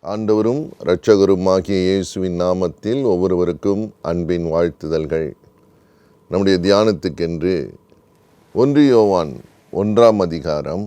ஆண்டவரும் இரட்சகருமாகிய இயேசுவின் நாமத்தில் ஒவ்வொருவருக்கும் அன்பின் வாழ்த்துதல்கள். நம்முடைய தியானத்துக்கென்று 1 யோவான் 1ஆம் அதிகாரம்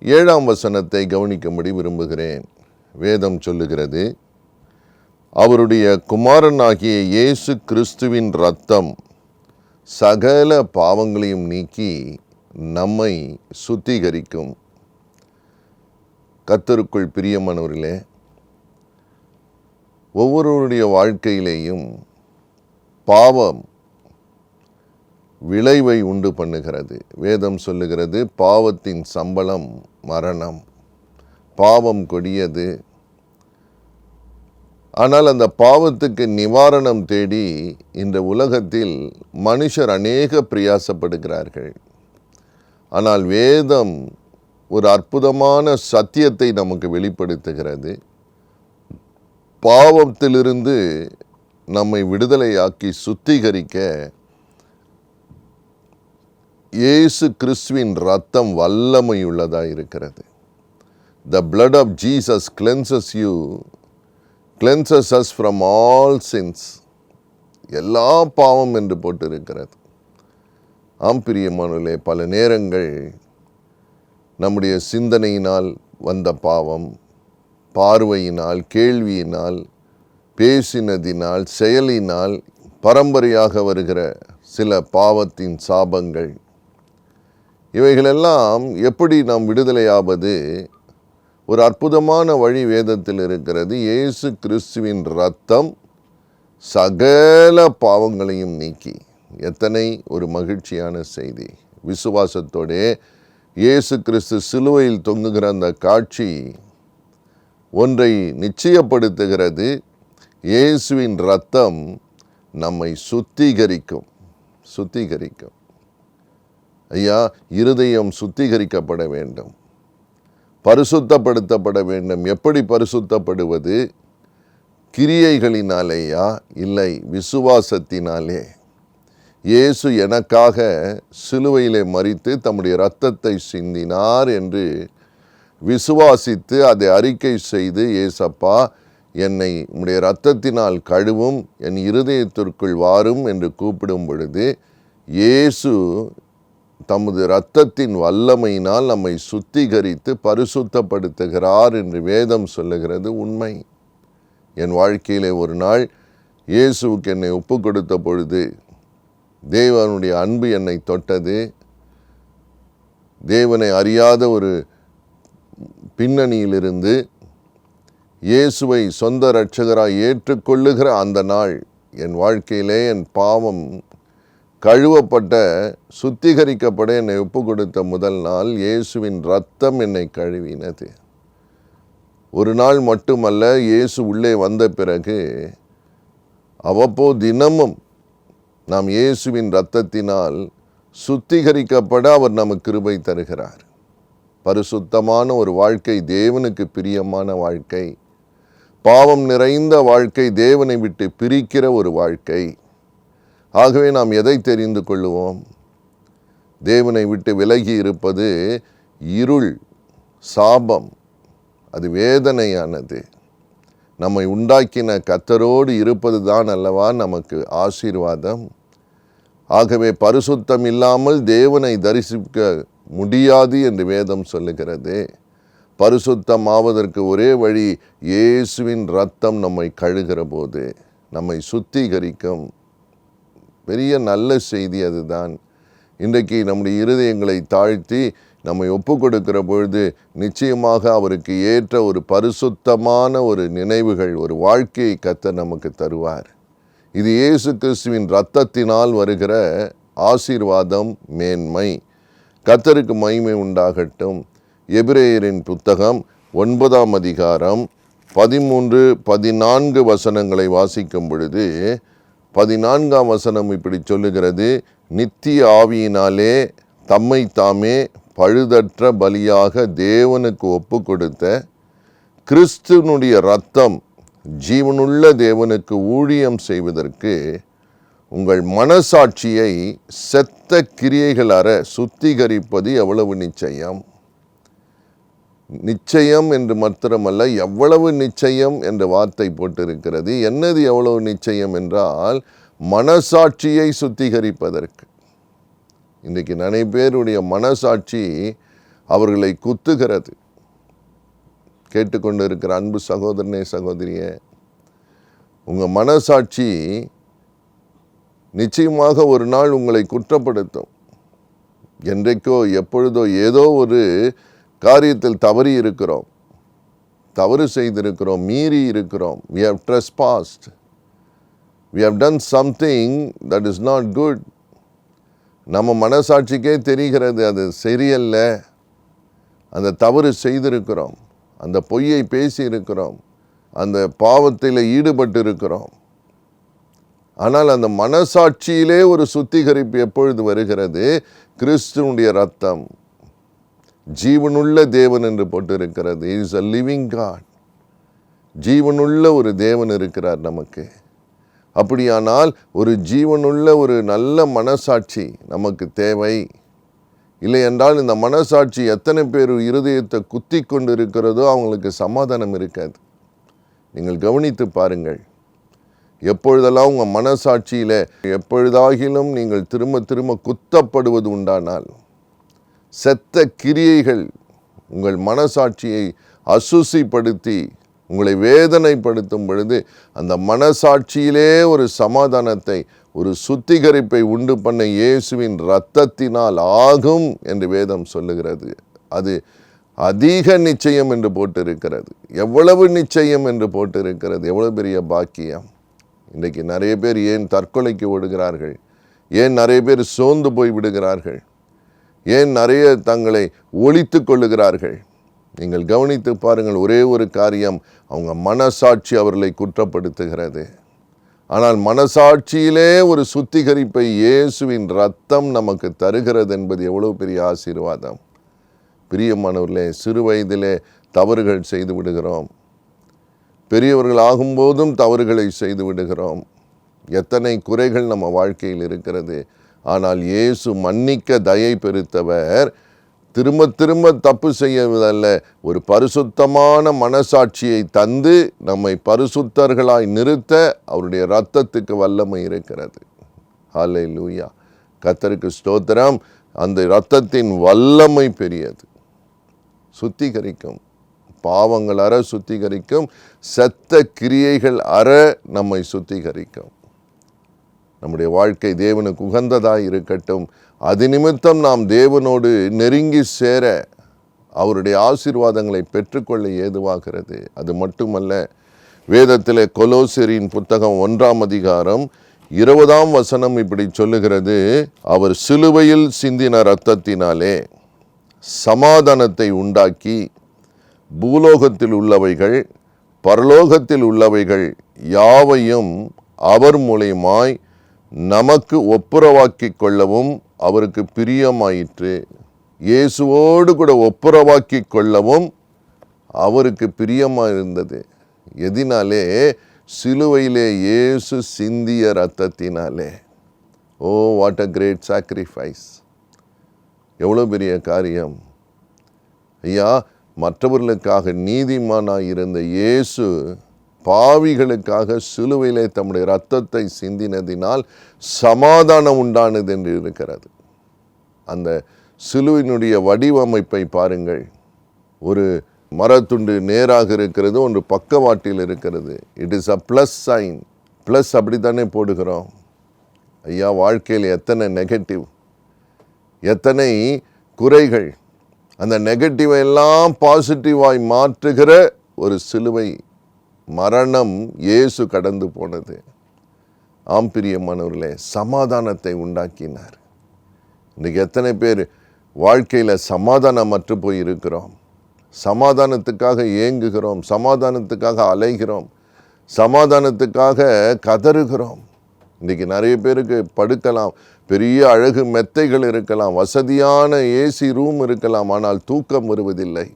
7ஆம் வசனத்தை கவனிக்கும்படி விரும்புகிறேன். வேதம் சொல்லுகிறது, அவருடைய குமாரனாகிய இயேசு கிறிஸ்துவின் இரத்தம் சகல பாவங்களையும் நீக்கி நம்மை சுத்திகரிக்கும். கர்த்தருக்குள் பிரியமானவர்களே, ஒவ்வொருவருடைய வாழ்க்கையிலேயும் பாவம் விளைவை உண்டு பண்ணுகிறது. வேதம் சொல்லுகிறது, பாவத்தின் சம்பளம் மரணம். பாவம் கொடியது. ஆனால் அந்த பாவத்துக்கு நிவாரணம் தேடி இந்த உலகத்தில் மனுஷர் அநேக பிரயாசப்படுகிறார்கள். ஆனால் வேதம் ஒரு அற்புதமான சத்தியத்தை நமக்கு வெளிப்படுத்துகிறது. பாவத்திலிருந்து நம்மை விடுதலையாக்கி சுத்திகரிக்க இயேசு கிறிஸ்துவின் இரத்தம் வல்லமையுள்ளதாக இருக்கிறது. The blood of Jesus cleanses us from all sins. எல்லா பாவம் என்று போட்டிருக்கிறது. ஆம் பிரியமானவர்களே, பல நேரங்கள் நம்முடைய சிந்தனையினால் வந்த பாவம், பார்வையினால், கேள்வியினால், பேசினதினால், செயலினால் பரம்பரையாக வருகிற சில பாவத்தின் சாபங்கள், இவைகளெல்லாம் எப்படி நாம் விடுதலையாவது? ஒரு அற்புதமான வழி வேதத்தில் இருக்கிறது. இயேசு கிறிஸ்துவின் இரத்தம் சகல பாவங்களையும் நீக்கி. எத்தனை ஒரு மகிழ்ச்சியான செய்தி! விசுவாசத்தோடே இயேசு கிறிஸ்து சிலுவையில் தொங்குகிற அந்த காட்சி ஒன்றை நிச்சயப்படுத்துகிறது. இயேசுவின் இரத்தம் நம்மை சுத்திகரிக்கும். ஐயா, இருதயம் சுத்திகரிக்கப்பட வேண்டும், பரிசுத்தப்படுத்தப்பட வேண்டும். எப்படி பரிசுத்தப்படுவது? கிரியைகளினாலேயா? இல்லை, விசுவாசத்தினாலே. இயேசு எனக்காக சிலுவையிலே மரித்து தம்முடைய இரத்தத்தை சிந்தினார் என்று விசுவாசித்து அதை அறிக்கை செய்து, இயேசப்பா, என்னை உம்முடைய இரத்தத்தினால் கழுவும், என் இருதயத்திற்குள் வாரும் என்று கூப்பிடும் பொழுது இயேசு தமது இரத்தத்தின் வல்லமையினால் நம்மை சுத்திகரித்து பரிசுத்தப்படுத்துகிறார் என்று வேதம் சொல்லுகிறது. உண்மை. என் வாழ்க்கையிலே ஒரு நாள் இயேசுவுக்கு என்னை ஒப்பு கொடுத்த பொழுது தேவனுடைய அன்பு என்னை தொட்டது. தேவனை அறியாத ஒரு பின்னணியிலிருந்து இயேசுவை சொந்த இரட்சகராய் ஏற்றுக்கொள்ளுகிற அந்த நாள் என் வாழ்க்கையிலே என் பாவம் கழுவப்பட்ட, சுத்திகரிக்கப்பட என்னை ஒப்பு கொடுத்த முதல் நாள். இயேசுவின் இரத்தம் என்னை கழுவினது. ஒரு நாள் மட்டுமல்ல, இயேசு உள்ளே வந்த பிறகு அவ்வப்போது தினமும் நாம் இயேசுவின் இரத்தத்தினால் சுத்திகரிக்கப்பட அவர் நமக்கு கிருபை தருகிறார். பரிசுத்தமான ஒரு வாழ்க்கை, தேவனுக்கு பிரியமான வாழ்க்கை. பாவம் நிறைந்த வாழ்க்கை தேவனை விட்டு பிரிக்கிற ஒரு வாழ்க்கை. ஆகவே நாம் எதை தெரிந்து கொள்ளுவோம்? தேவனை விட்டு விலகி இருப்பது இருள், சாபம், அது வேதனையானது. நம்மை உண்டாக்கின கர்த்தரோடு இருப்பது தான் அல்லவா நமக்கு ஆசீர்வாதம். ஆகவே பரிசுத்தம் இல்லாமல் தேவனை தரிசிக்க முடியாது என்று வேதம் சொல்லுகிறது. பரிசுத்தம் ஆவதற்கு ஒரே வழி, இயேசுவின் இரத்தம் நம்மை கழுகிற போது நம்மை சுத்திகரிக்கும். பெரிய நல்ல செய்தி அதுதான். இன்றைக்கு நம்முடைய இருதயங்களை தாழ்த்தி நம்மை ஒப்பு கொடுக்கிற பொழுது நிச்சயமாக அவருக்கு ஏற்ற ஒரு பரிசுத்தமான ஒரு நினைவுகள், ஒரு வாழ்க்கையை கர்த்தர் நமக்கு தருவார். இது இயேசு கிறிஸ்துவின் இரத்தத்தினால் வருகிற ஆசீர்வாதம், மேன்மை. கர்த்தருக்கு மகிமை உண்டாகட்டும். எபிரேயரின் புத்தகம் 9ஆம் அதிகாரம் 13-14 வசனங்களை வாசிக்கும் பொழுது 14ஆம் வசனம் இப்படி சொல்லுகிறது, நித்திய ஆவியினாலே தம்மை தாமே பழுதற்ற பலியாக தேவனுக்கு ஒப்பு கொடுத்த கிறிஸ்துவனுடைய இரத்தம் ஜீவனுள்ள தேவனுக்கு ஊழியம் செய்வதற்கு உங்கள் மனசாட்சியை செத்த கிரியைகள் அற சுத்திகரிப்பது எவ்வளவு நிச்சயம். நிச்சயம் என்று மாத்திரமல்ல, எவ்வளவு நிச்சயம் என்ற வார்த்தை போட்டிருக்கிறது. என்னது எவ்வளவு நிச்சயம் என்றால், மனசாட்சியை சுத்திகரிப்பதற்கு. இன்றைக்கு நிறைய பேருடைய மனசாட்சி அவர்களை குத்துகிறது. கேட்டுக்கொண்டு இருக்கிற அன்பு சகோதரனே, சகோதரியே, உங்கள் மனசாட்சி நிச்சயமாக ஒரு நாள் உங்களை குற்றப்படுத்தும். என்றைக்கோ எப்பொழுதோ ஏதோ ஒரு காரியத்தில் தவறி இருக்கிறோம், தவறு செய்திருக்கிறோம், மீறி இருக்கிறோம். we have trespassed, we have done something that is not good. நம்ம மனசாட்சிக்கே தெரிகிறது அது சரியல்ல, அந்த தவறு செய்திருக்கிறோம், அந்த பொய்யை பேசி இருக்கிறோம், அந்த பாவத்தில் ஈடுபட்டு இருக்கிறோம். ஆனால் அந்த மனசாட்சியிலே ஒரு சுத்திகரிப்பு எப்பொழுது வருகிறது? கிறிஸ்துவுடைய இரத்தம், ஜீவனுள்ள தேவன் என்று போட்டிருக்கிறது. He is a living God. ஜீவனுள்ள ஒரு தேவன் இருக்கிறார் நமக்கு. அப்படியானால் ஒரு ஜீவனுள்ள ஒரு நல்ல மனசாட்சி நமக்கு தேவை. இல்லை என்றால் இந்த மனசாட்சி எத்தனை பேர் இருதயத்தை குத்தி கொண்டு இருக்கிறதோ அவங்களுக்கு சமாதானம் இருக்காது. நீங்கள் கவனித்து பாருங்கள். எப்பொழுதெல்லாம் உங்கள் மனசாட்சியில் எப்பொழுதாகிலும் நீங்கள் திரும்ப திரும்ப குத்தப்படுவது உண்டானால், செத்த கிரியைகள் உங்கள் மனசாட்சியை அசுசிப்படுத்தி உங்களை வேதனைப்படுத்தும் பொழுது, அந்த மனசாட்சியிலே ஒரு சமாதானத்தை, ஒரு சுத்திகரிப்பை உண்டு பண்ண இயேசுவின் இரத்தத்தினால் ஆகும் என்று வேதம் சொல்லுகிறது. அது அதிக நிச்சயம் என்று போட்டிருக்கிறது. எவ்வளவு நிச்சயம் என்று போட்டிருக்கிறது. எவ்வளவு பெரிய பாக்கியம். இன்றைக்கு நிறைய பேர் ஏன் தற்கொலைக்கு ஓடுகிறார்கள்? ஏன் நிறைய பேர் சோர்ந்து போய் விடுகிறார்கள்? ஏன் நிறைய தங்களை ஒழித்து கொள்ளுகிறார்கள்? நீங்கள் கவனித்து பாருங்கள். ஒரே ஒரு காரியம், அவங்க மனசாட்சி அவர்களை குற்றப்படுத்துகிறது. ஆனால் மனசாட்சியிலே ஒரு சுத்திகரிப்பை இயேசுவின் இரத்தம் நமக்கு தருகிறது என்பது எவ்வளவு பெரிய ஆசீர்வாதம். பிரியமானவர்களே, சிறு வயதிலே தவறுகள் செய்து விடுகிறோம், பெரியவர்கள் ஆகும்போதும் தவறுகளை செய்து விடுகிறோம். எத்தனை குறைகள் நம்ம வாழ்க்கையில் இருக்கிறது. ஆனால் இயேசு மன்னிக்க தயை பெருத்தவர். திரும்ப திரும்ப தப்பு செய்வதல்ல, ஒரு பரிசுத்தமான மனசாட்சியை தந்து நம்மை பரிசுத்தர்களாய் நிறுத்த அவருடைய இரத்தத்துக்கு வல்லமை இருக்கிறது. ஹல்லேலூயா, கர்த்தருக்கு ஸ்தோத்திரம். அந்த இரத்தத்தின் வல்லமை பெரியது. சுத்திகரிக்கும், பாவங்கள் அற சுத்திகரிக்கும், செத்த கிரியைகள் அற நம்மை சுத்திகரிக்கும். நம்முடைய வாழ்க்கை தேவனுக்கு உகந்ததாய் இருக்கட்டும். அது நிமித்தம் நாம் தேவனோடு நெருங்கி சேர, அவருடைய ஆசீர்வாதங்களை பெற்றுக்கொள்ள ஏதுவாகிறது. அது மட்டுமல்ல, வேதத்திலே கொலோசியரின் புத்தகம் 1ஆம் அதிகாரம் 20ஆம் வசனம் இப்படி சொல்லுகிறது, அவர் சிலுவையில் சிந்தின இரத்தத்தினாலே சமாதானத்தை உண்டாக்கி பூலோகத்தில் உள்ளவைகள் பரலோகத்தில் உள்ளவைகள் யாவையும் அவர் மூலமாய் நமக்கு ஒப்புரவாக்கி கொள்ளவும் அவருக்கு பிரியமாயிற்று. இயேசுவோடு கூட ஒப்புரவாக்கி கொள்ளவும் அவருக்கு பிரியமாக இருந்தது. எதினாலே? சிலுவையிலே இயேசு சிந்திய இரத்தத்தினாலே. ஓ, வாட் அ கிரேட் சாக்ரிஃபைஸ்! எவ்வளோ பெரிய காரியம் ஐயா! மற்றவர்களுக்காக நீதிமானாய் இருந்த இயேசு பாவிகளுக்காக சிலுவையிலே தம்முடைய இரத்தத்தை சிந்தினதினால் சமாதானம் உண்டானது என்று இருக்கிறது. அந்த சிலுவினுடைய வடிவமைப்பை பாருங்கள். ஒரு மரத்துண்டு நேராக இருக்கிறது, ஒன்று பக்கவாட்டில் இருக்கிறது. It is a plus sign. Plus அப்படி தானே போடுகிறோம் ஐயா. வாழ்க்கையில் எத்தனை நெகட்டிவ், எத்தனை குறைகள். அந்த நெகட்டிவை எல்லாம் பாசிட்டிவாய் மாற்றுகிற ஒரு சிலுவை மரணம் இயேசு கடந்து போனது. ஆம் பிரியமானவர்களே, சமாதானத்தை உண்டாக்கினார். இன்றைக்கு எத்தனை பேர் வாழ்க்கையில் சமாதானமற்று போய் இருக்கிறோம். சமாதானத்துக்காக ஏங்குகிறோம், சமாதானத்துக்காக அலைகிறோம், சமாதானத்துக்காக கதறுகிறோம். இன்றைக்கி நிறைய பேருக்கு படுக்கலாம், பெரிய அழகு மெத்தைகள் இருக்கலாம், வசதியான ஏசி ரூம் இருக்கலாம், ஆனால் தூக்கம் வருவதில்லை.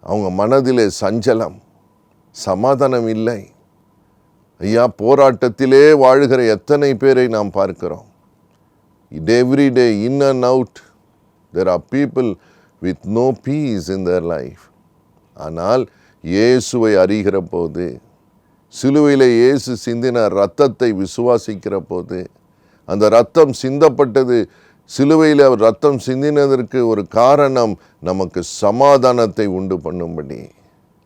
அவங்க மனதிலே சஞ்சலம், சமாதானம் இல்லை. ஐயா, போராட்டத்திலே வாழுகிற எத்தனை பேரை நாம் பார்க்கிறோம். Every day, in and out, there are people with no peace in their life. ஆனால் இயேசுவை அறிகிற போது, சிலுவையிலே இயேசு சிந்தின இரத்தத்தை விசுவாசிக்கிற போது, அந்த இரத்தம் சிந்தப்பட்டது, சிலுவையில் அவர் இரத்தம் சிந்தினதற்கு ஒரு காரணம் நமக்கு சமாதானத்தை உண்டு பண்ணும்படி.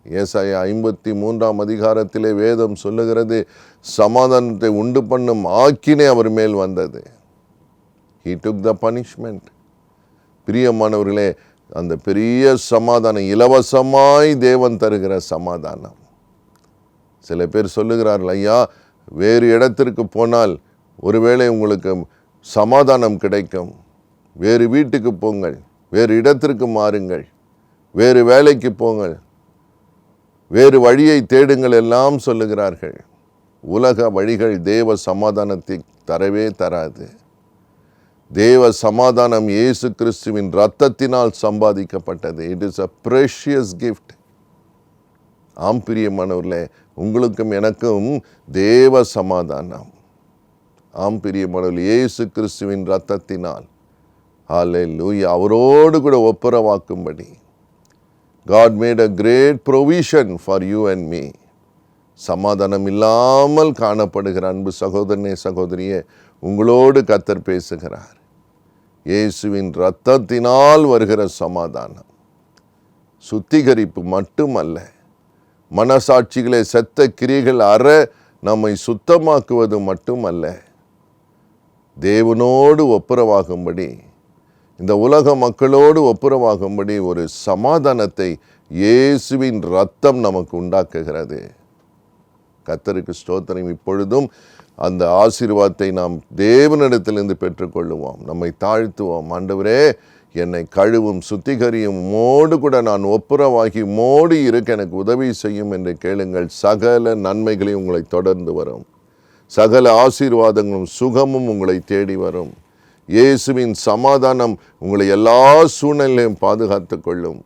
ஏசாயா 53 அதிகாரத்திலே வேதம் சொல்லுகிறது, சமாதானத்தை உண்டு பண்ணும் ஆக்கினை அவர் மேல் வந்தது. He took the punishment. பிரியமானவர்களே, அந்த பெரிய சமாதானம், இலவசமாய் தேவன் தருகிற சமாதானம். சில பேர் சொல்லுகிறார்கள், ஐயா வேறு இடத்திற்கு போனால் ஒருவேளை உங்களுக்கு சமாதானம் கிடைக்கும், வேறு வீட்டுக்கு போங்கள், வேறு இடத்திற்கு மாறுங்கள், வேறு வேலைக்கு போங்கள், வேறு வழியை தேடுங்கள் எல்லாம் சொல்லுகிறார்கள். உலக வழிகள் தேவ சமாதானத்தை தரவே தராது. தேவ சமாதானம் இயேசு கிறிஸ்துவின் இரத்தத்தினால் சம்பாதிக்கப்பட்டது. It is a precious gift. ஆம் பிரியமானவர்களே, உங்களுக்கும் எனக்கும் தேவ சமாதானம். ஆம் பிரியமானவர்களே, இயேசு கிறிஸ்துவின் இரத்தத்தினால், ஹல்லேலூயா, அவரோடு கூட ஒப்புரவாக்கும்படி God made a great provision for you and me. சமாதானம் இல்லாமல் காணப்படுகிற அன்பு சகோதரனே, சகோதரியே, உங்களோடு கர்த்தர் பேசுகிறார். இயேசுவின் இரத்தத்தினால் வருகிற சமாதானம் சுத்திகரிப்பு மட்டுமல்ல, மனசாட்சிகளை செத்த கிரியைகள் அற நம்மை சுத்தமாக்குவது மட்டுமல்ல, தேவனோடு ஒப்புரவாகும்படி, இந்த உலக மக்களோடு ஒப்புரவாகும்படி ஒரு சமாதானத்தை இயேசுவின் இரத்தம் நமக்கு உண்டாக்குகிறது. கர்த்தருக்கு ஸ்தோத்திரம். இப்பொழுதும் அந்த ஆசீர்வாதத்தை நாம் தேவனிடத்திலிருந்து பெற்றுக்கொள்ளுவோம். நம்மை தாழ்த்துவோம். ஆண்டவரே, என்னை கழுவும் சுத்திகரியும், மோடு கூட நான் ஒப்புரவாகி மோடி இருக்க எனக்கு உதவி செய்யும் என்று கேளுங்கள். சகல நன்மைகளையும் உங்களை தொடர்ந்து வரும். சகல ஆசீர்வாதங்களும் சுகமும் உங்களை தேடி வரும். இயேசுவின் சமாதானம் உங்களை எல்லா சூழ்நிலையும் பாதுகாத்து கொள்ளும்.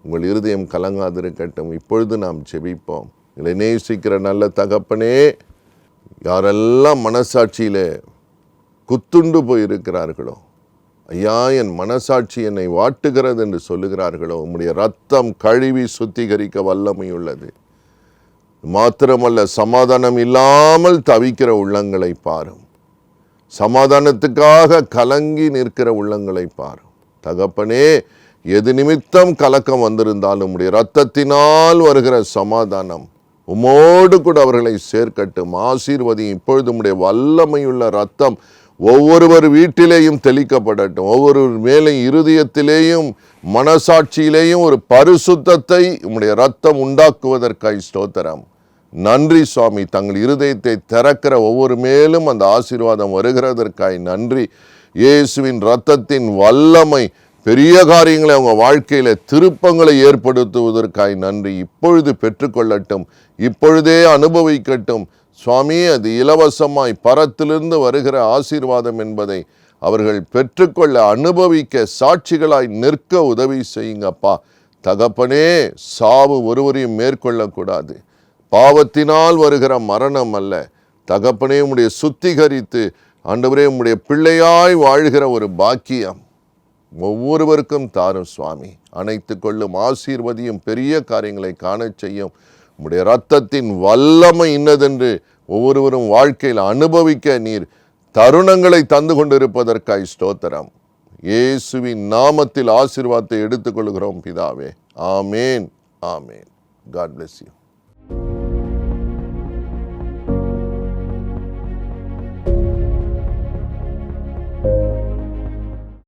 உங்கள் இருதயம் கலங்காதிருக்கட்டும். இப்பொழுது நாம் ஜெபிப்போம். எங்களை நேசிக்கிற நல்ல தகப்பனே, யாரெல்லாம் மனசாட்சியிலே குத்துண்டு போயிருக்கிறார்களோ, ஐயா என் மனசாட்சி என்னை வாட்டுகிறது என்று சொல்லுகிறார்களோ, உம்முடைய இரத்தம் கழுவி சுத்திகரிக்க வல்லமையுள்ளது. மாத்திரமல்ல, சமாதானம் இல்லாமல் தவிக்கிற உள்ளங்களை பாரும். சமாதானத்துக்காக கலங்கி நிற்கிற உள்ளங்களை பாரும். தகப்பனே, எது நிமித்தம் கலக்கம் வந்திருந்தாலும் உம்முடைய இரத்தத்தினால் வருகிற சமாதானம் உமோடு கூட அவர்களை சேர்க்கட்டும். ஆசீர்வதியும். இப்பொழுது உம்முடைய வல்லமையுள்ள இரத்தம் ஒவ்வொருவர் வீட்டிலேயும் தெளிக்கப்படட்டும். ஒவ்வொரு மேலே இருதயத்திலேயும் மனசாட்சியிலேயும் ஒரு பரிசுத்தத்தை உம்முடைய இரத்தம் உண்டாக்குவதற்காய் ஸ்தோத்திரம். நன்றி சுவாமி. தங்கள் இருதயத்தை திறக்கிற ஒவ்வொரு மேலும் அந்த ஆசீர்வாதம் வருகிறதற்காய் நன்றி. இயேசுவின் இரத்தத்தின் வல்லமை பெரிய காரியங்களை அவங்க வாழ்க்கையில திருப்பங்களை ஏற்படுத்துவதற்காய் நன்றி. இப்பொழுது பெற்றுக்கொள்ளட்டும், இப்பொழுதே அனுபவிக்கட்டும் சுவாமி. அது இலவசமாய் பரத்திலிருந்து வருகிற ஆசீர்வாதம் என்பதை அவர்கள் பெற்றுக்கொள்ள, அனுபவிக்க, சாட்சிகளாய் நிற்க உதவி செய்யுங்கப்பா. தகப்பனே, சாவு ஒருவரையும் மேற்கொள்ளக்கூடாது. பாவத்தினால் வருகிற மரணம் அல்ல தகப்பனே, உம்முடைய சுத்திகரித்து ஆண்டவரே உம்முடைய பிள்ளையாய் வாழ்கிற ஒரு பாக்கியம் ஒவ்வொருவருக்கும் தாரும் சுவாமி. அணைத்து கொள்ளும், ஆசீர்வதியும், பெரிய காரியங்களை காண செய்யும். உம்முடைய இரத்தத்தின் வல்லமை இன்னதென்று ஒவ்வொருவரும் வாழ்க்கையில் அனுபவிக்க நீர் தருணங்களை தந்து கொண்டிருப்பதற்காய் ஸ்தோத்திரம். இயேசுவின் நாமத்தில் ஆசீர்வாதத்தை எடுத்துக்கொள்கிறோம் பிதாவே. ஆமேன், ஆமேன். God bless you.